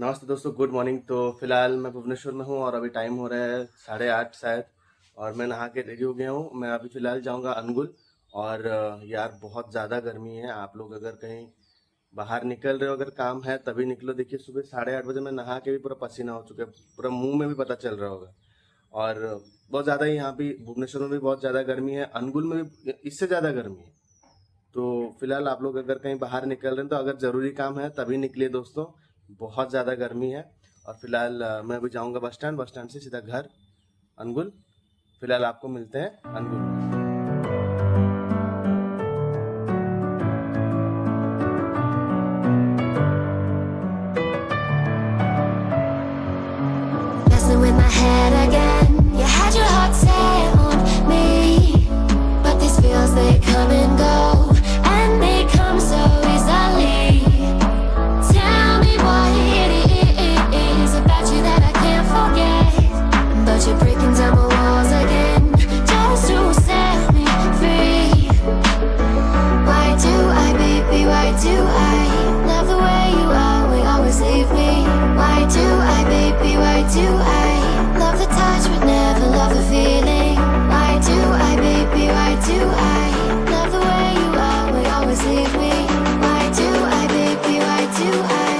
नमस्ते दोस्तों, good morning. तो फिलहाल मैं भुवनेश्वर में हूँ और अभी टाइम हो रहा है 8:30 शायद। और मैं नहा के रेडी हो गया हूँ। मैं अभी फिलहाल जाऊँगा अनुगुल। और यार बहुत ज़्यादा गर्मी है। आप लोग अगर कहीं बाहर निकल रहे हो, अगर काम है तभी निकलो। देखिए सुबह 8:30 बजे मैं नहा के भी पूरा पसीना हो चुका है, पूरा मुंह में भी पता चल रहा होगा। और बहुत ज़्यादा ही यहाँ भी भुवनेश्वर में भी बहुत ज़्यादा गर्मी है, अनुगुल में भी इससे ज़्यादा गर्मी है। तो फिलहाल आप लोग अगर कहीं बाहर निकल रहे हैं तो अगर ज़रूरी काम है तभी निकलिए दोस्तों। बहुत ज़्यादा गर्मी है। और फिलहाल मैं अभी जाऊंगा बस स्टैंड से सीधा घर अनुगुल। फिलहाल आपको मिलते हैं Angul. Messing with my head again. You had your heart set on me, but these feels they come and go, and they come so easily. Tell me what it is about you that I can't forget, but you're breaking down my walls again just to set me free. Why do I, baby? Why do I love the way you always, always leave me? Why do I, baby? Why do I love the touch but never love the feeling? Why do I, baby? Why do I love the way you always, always leave me? Why do I, baby? Why do I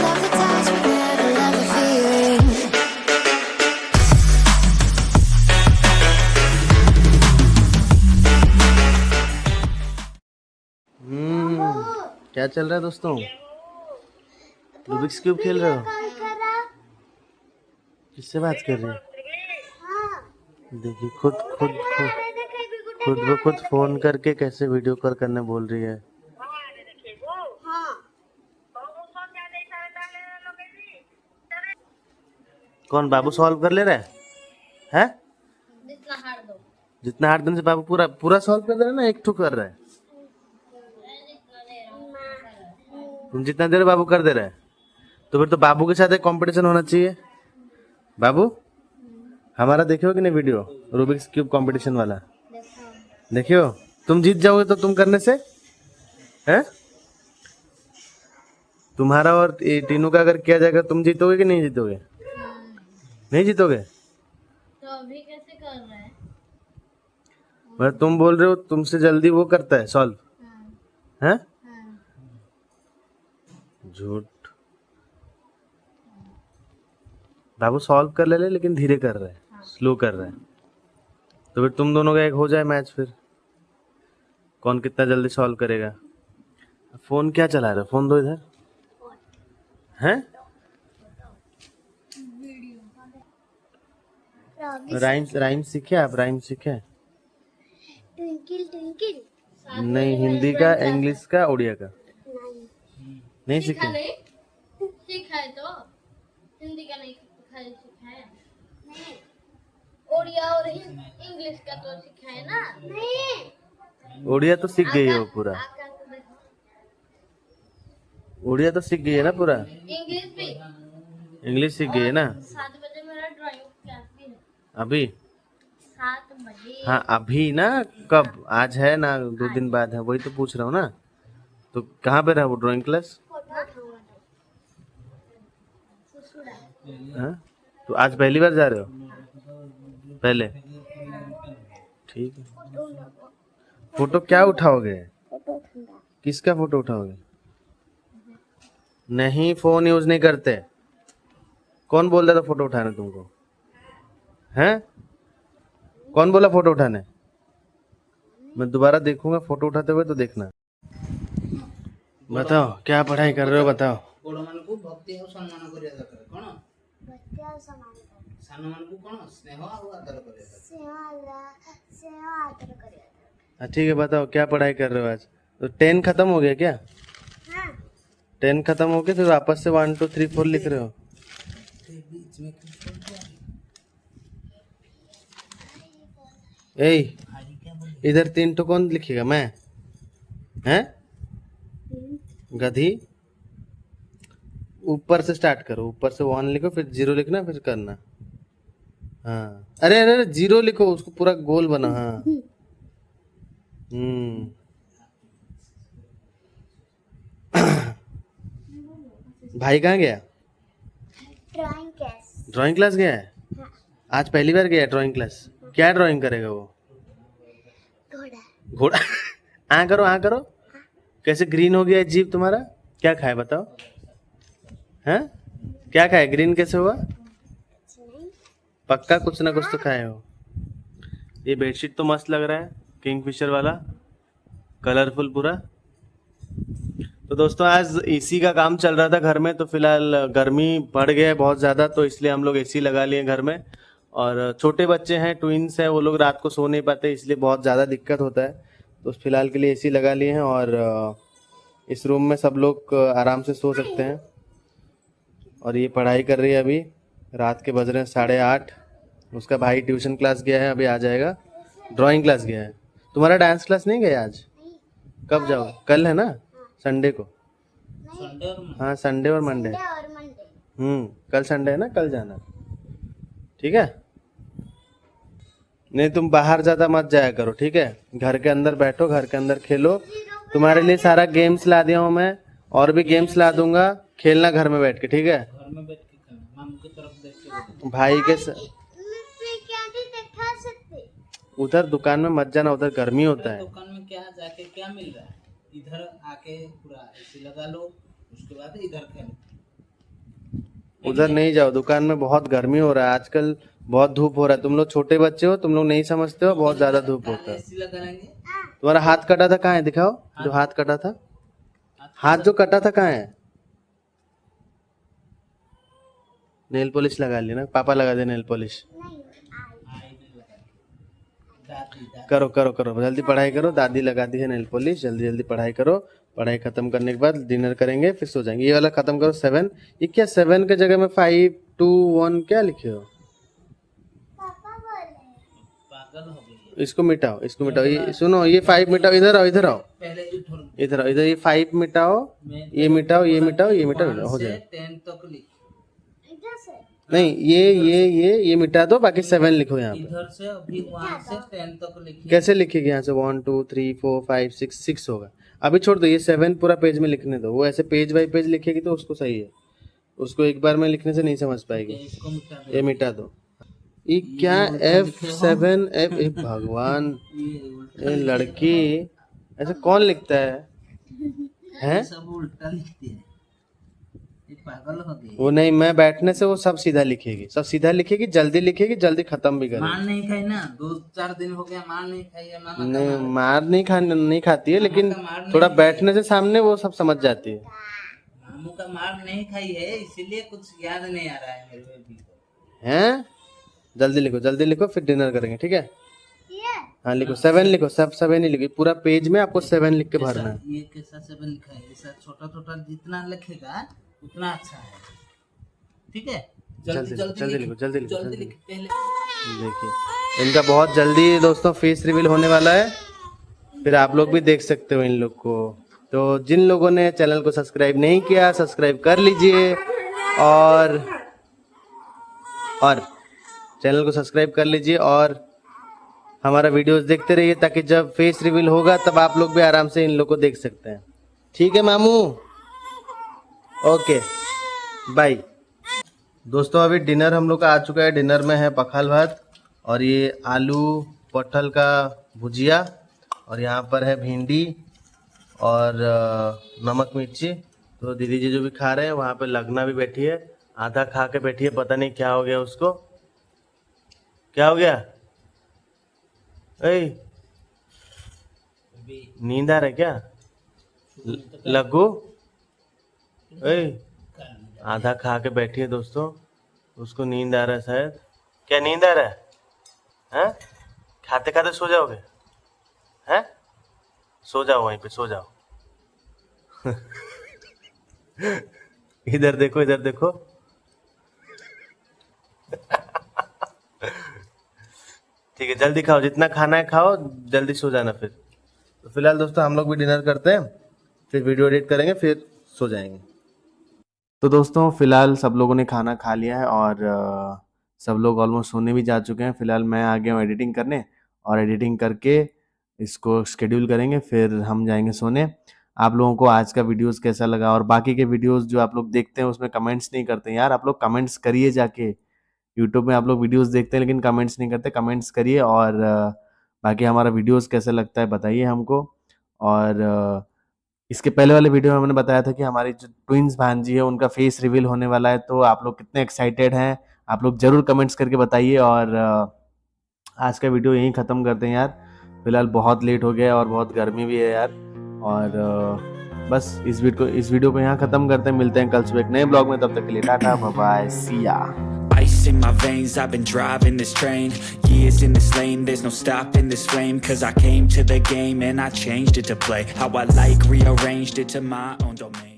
love the touch but never love the feeling? क्या चल रहा है दोस्तों? Rubik's cube खेल रहे हो? किससे बात कर रहे हो? देखिए खुद खुद खुद खुद वो खुद फोन करके कैसे वीडियो कॉल करने बोल रही है। कौन बाबू सॉल्व कर ले रहा है? जितना हार्ड दिन से बाबू पूरा पूरा सॉल्व कर रहा है ना, एक ठो कर रहा है। तुम जितना दे रहे हो बाबू कर दे रहा है, तो फिर तो बाबू के साथ एक कंपटीशन होना चाहिए। बाबू हमारा देखियो कि नहीं वीडियो, रूबिक्स क्यूब कंपटीशन वाला देखियो। तुम जीत जाओगे तो तुम करने से है। तुम्हारा और टीनू का अगर किया जाएगा तुम जीतोगे कि नहीं जीतोगे? नहीं जीतोगे तो अभी कैसे कर रहे हैं? पर तुम बोल रहे हो तुमसे जल्दी वो करता है सॉल्व है। झूठ। बाबू सॉल्व कर ले लेकिन धीरे कर रहा है, स्लो कर रहा है। तो फिर तुम दोनों का एक हो जाए मैच, फिर कौन कितना जल्दी सॉल्व करेगा। फोन क्या चला रहे हो? फोन दो इधर। हैं? राइम्स राइम्स सीखे आप? राइम्स सीखे? ट्विंकल ट्विंकल नहीं, हिंदी का, इंग्लिश का, उड़िया का नहीं सीखा सीखे? नहीं? सीखा है तो हिंदी का नहीं सीखा है। उड़िया और इंग्लिश का तो सीखा है ना? नहीं उड़िया तो सीख गई हो पूरा। आका को देखो। उड़िया तो सीख गई है ना पूरा। इंग्लिश भी। इंग्लिश सीख गई है ना? 7 बजे मेरा ड्राइंग क्लास भी है। अभी? 7 बजे। हाँ अभी ना? कब? आज है ना, 2 दिन बाद है, वही तो पूछ रहा हूँ ना। तो कहाँ पे रहा वो ड्राइंग क्लास? हाँ? तो आज पहली बार जा रहे हो? पहले ठीक है। फोटो क्या उठाओगे? किसका फोटो उठाओगे? नहीं, फोन यूज नहीं करते। कौन बोल रहा था फोटो उठाने तुमको? हैं? कौन बोला फोटो उठाने? मैं दोबारा देखूंगा फोटो उठाते हुए तो देखना। बताओ क्या पढ़ाई कर रहे हो? बताओ। बड़ମାନଙ୍କୁ ଭକ୍ତି ଆଉ ସମ୍ମାନ କରିବା ଦରକାର। କ'ଣ भक्ति और समान कर ସାନମାନଙ୍କୁ କ'ଣ ସ୍ନେହ ଆଉ ଆଦର କରିବା ଦରକାର। सेवा आदर करिए। हाँ ठीक है, बताओ क्या पढ़ाई कर रहे हो आज? तो 10 खत्म हो गया क्या? हाँ 10 खत्म हो गया, फिर वापस से 1 2 3 4 लिख रहे हो? बीच में ए इधर 3 तो कौन लिखेगा? मैं? हैं? गधी। ऊपर से स्टार्ट करो, ऊपर से 1 लिखो, फिर 0 लिखना, फिर करना। हाँ अरे अरे अरे 0 लिखो, उसको पूरा गोल बना। हाँ भाई कहाँ गया? Drawing class. ड्राइंग क्लास गया है? हाँ, आज पहली बार गया है ड्राइंग क्लास? क्या ड्राइंग करेगा वो? घोड़ा। घोड़ा। आ करो। कैसे ग्रीन हो गया जीप तुम्हारा? क्या खाए बताओ? हैं? क्या खाए? ग्रीन कैसे हुआ? नहीं, पक्का कुछ ना कुछ तो खाए हो। ये बेडशीट तो मस्त लग रहा है, किंगफिशर वाला, कलरफुल पूरा। तो दोस्तों आज एसी का काम चल रहा था घर में, तो फिलहाल गर्मी बढ़ गया है बहुत ज़्यादा, तो इसलिए हम लोग एसी लगा लिए घर में। और छोटे बच्चे हैं, ट्विंस हैं, वो लोग रात को सो नहीं पाते, इसलिए बहुत ज़्यादा दिक्कत होता है। तो फिलहाल के लिए एसी लगा लिए हैं और इस रूम में सब लोग आराम से सो सकते हैं। और ये पढ़ाई कर रही है अभी, रात के बज रहे हैं 8:30। उसका भाई ट्यूशन क्लास गया है, अभी आ जाएगा। ड्राइंग क्लास गया है। तुम्हारा डांस क्लास नहीं गया आज? नहीं, कब जाओ? कल है ना, संडे को? नहीं, संडे और हाँ, संडे और मंडे। संडे और मंडे। कल संडे है ना, कल जाना। ठीक है? नहीं तुम बाहर ज़्यादा मत जाया करो, ठीक है? घर के अंदर बैठो, घर के अंदर खेलो। तुम्हारे लिए सारा गेम्स ला दिया हूँ मैं, और भी गेम्स ला दूंगा, खेलना घर में बैठ के, ठीक है? घर में बैठ के खाना, मामू की तरफ देख के बोलो। भाई के मैं क्या नहीं दिखा सकते। उधर दुकान में मत जाना, उधर गर्मी होता है। दुकान में क्या जाके क्या मिल रहा है? इधर आके पूरा एसी लगा लो, उसके बाद इधर खेलो। उधर नहीं जाओ, दुकान में बहुत गर्मी हो रहा है आजकल, बहुत धूप हो रहा है। तुम लोग छोटे बच्चे हो, तुम लोग नहीं समझते हो, बहुत ज्यादा धूप होता है। एसी लगा लेंगे। तुम्हारा हाथ कटा था, कहाँ है? दिखाओ जो हाथ कटा था। हाथ जो कटा था कहाँ है? नेल पॉलिश लगा ली ना? पापा लगा दे नेल पॉलिश। नहीं, आई। आई नहीं लगा। दादी दादी करो करो करो, जल्दी पढ़ाई करो। दादी लगा दी है नेल पॉलिश, जल्दी जल्दी पढ़ाई करो। पढ़ाई खत्म करने के बाद डिनर करेंगे, फिर सो जाएंगे। ये वाला खत्म करो 7। ये क्या 7 के जगह में 5 2 1 क्या लिखे हो? पापा बोले। पागल हो गई है। इसको मिटाओ, इसको मिटाओ। ये सुनो, ये 5 मिटाओ। इधर आओ, इधर आओ, पहले इधर इधर आओ। इधर ये 5 मिटाओ, ये मिटाओ, ये मिटाओ, ये मिटाओ, हो जाए। 10 तक लिख। इधर से। नहीं, ये मिटा दो, बाकी 7 लिखो यहाँ पे। इधर से अभी 1 से 10 तक लिखिए। कैसे लिखेगी यहाँ से? 1 2 3 4 5 6 6 होगा। अभी छोड़ दो, ये 7 पूरा पेज में लिखने दो। वो ऐसे पेज बाई पेज लिखेगी तो उसको सही है, उसको एक बार में लिखने से नहीं समझ पाएगी। इसको मिटा दो। ये मिटा दो। ये क्या F7 F भगवान, ये उल्टा ये लड़की ऐसे कौन लिखता है? हैं? सब उल्टा लिखती है। ये पागल हो गई। वो नहीं, मैं बैठने से वो सब सीधा लिखेगी, सब सीधा लिखेगी, जल्दी लिखेगी, जल्दी खत्म भी मार करेगी। नहीं खाई ना, 2-4 दिन हो गया मार नहीं खाई है। मामा नहीं, मार नहीं खाती है, लेकिन का मार नहीं थोड़ा खाई बैठने से सामने वो सब समझ जाती है। मामू का मार नहीं खाई है, इसीलिए कुछ याद नहीं आ रहा है मेरे को भी। हैं? जल्दी लिखो, जल्दी लिखो, फिर डिनर करेंगे, ठीक है? ये हाँ लिखो, 7 लिखो, सब 7 ही लिखो। पूरा पेज में आपको 7 लिख के भरना है। ये कैसा 7 लिखा है? ऐसा छोटा छोटा जितना लिखेगा उतना अच्छा है। ठीक है, जल्दी जल्दी लिखो, जल्दी लिखो, जल्दी जल्दी लिख पहले। देखिए इनका बहुत जल्दी दोस्तों फेस रिवील होने वाला है, फिर आप लोग भी देख सकते हो इन लोग को। तो जिन लोगों ने चैनल को सब्सक्राइब नहीं किया, सब्सक्राइब कर लीजिए, और चैनल को सब्सक्राइब कर लीजिए, और हमारा वीडियोस देखते रहिए, ताकि जब फेस रिवील होगा तब आप लोग भी आराम से इन लोग को देख सकते हैं। ठीक है मामू? Okay, bye. दोस्तों अभी डिनर हम लोग का आ चुका है। डिनर में है पखाल भात, और ये आलू पटल का भुजिया, और यहाँ पर है भिंडी और नमक मिर्ची। तो दीदी जी जो भी खा रहे हैं, वहाँ पे लगना भी बैठी है, आधा खा के बैठी है, पता नहीं क्या हो गया उसको। क्या हो गया? ए, नींद आ रहा है क्या लग्गू? ए, आधा खा के बैठी है दोस्तों, उसको नींद आ रहा है शायद। क्या नींद आ रहा है? हैं? खाते खाते सो जाओगे? हैं? सो जाओ, वहीं पे सो जाओ। इधर देखो, इधर देखो। ठीक है, जल्दी खाओ, जितना खाना है खाओ, जल्दी सो जाना फिर। तो फिलहाल दोस्तों हम लोग भी डिनर करते हैं, फिर वीडियो एडिट करेंगे, फिर सो जाएंगे। तो दोस्तों फिलहाल सब लोगों ने खाना खा लिया है, और सब लोग ऑलमोस्ट सोने भी जा चुके हैं। फिलहाल मैं आ गया हूँ एडिटिंग करने, और एडिटिंग करके इसको शेड्यूल करेंगे, फिर हम जाएंगे सोने। आप लोगों को आज का वीडियोस कैसा लगा, और बाकी के वीडियोस जो आप लोग देखते हैं उसमें कमेंट्स नहीं करते हैं यार, आप लोग कमेंट्स करिए जाके। यूट्यूब में आप लोग वीडियोस देखते हैं लेकिन कमेंट्स नहीं करते, कमेंट्स करिए। और बाकी हमारा वीडियोस कैसा लगता है बताइए हमको। और इसके पहले वाले वीडियो में मैंने बताया था कि हमारी जो ट्विंस भांजी है उनका फेस रिवील होने वाला है, तो आप लोग कितने एक्साइटेड हैं आप लोग ज़रूर कमेंट्स करके बताइए। और आज का वीडियो यहीं ख़त्म करते हैं यार, फिलहाल बहुत लेट हो गया है और बहुत गर्मी भी है यार। और बस इस वीडियो को यहाँ ख़त्म करते हैं, मिलते हैं कल सुबह एक नए ब्लॉग में, तब तक के लिए टाटा बाय बाय, सी या। Ice in my veins, I've been driving this train. Years in this lane, there's no stopping this flame. Cause I came to the game and I changed it to play how I like, rearranged it to my own domain.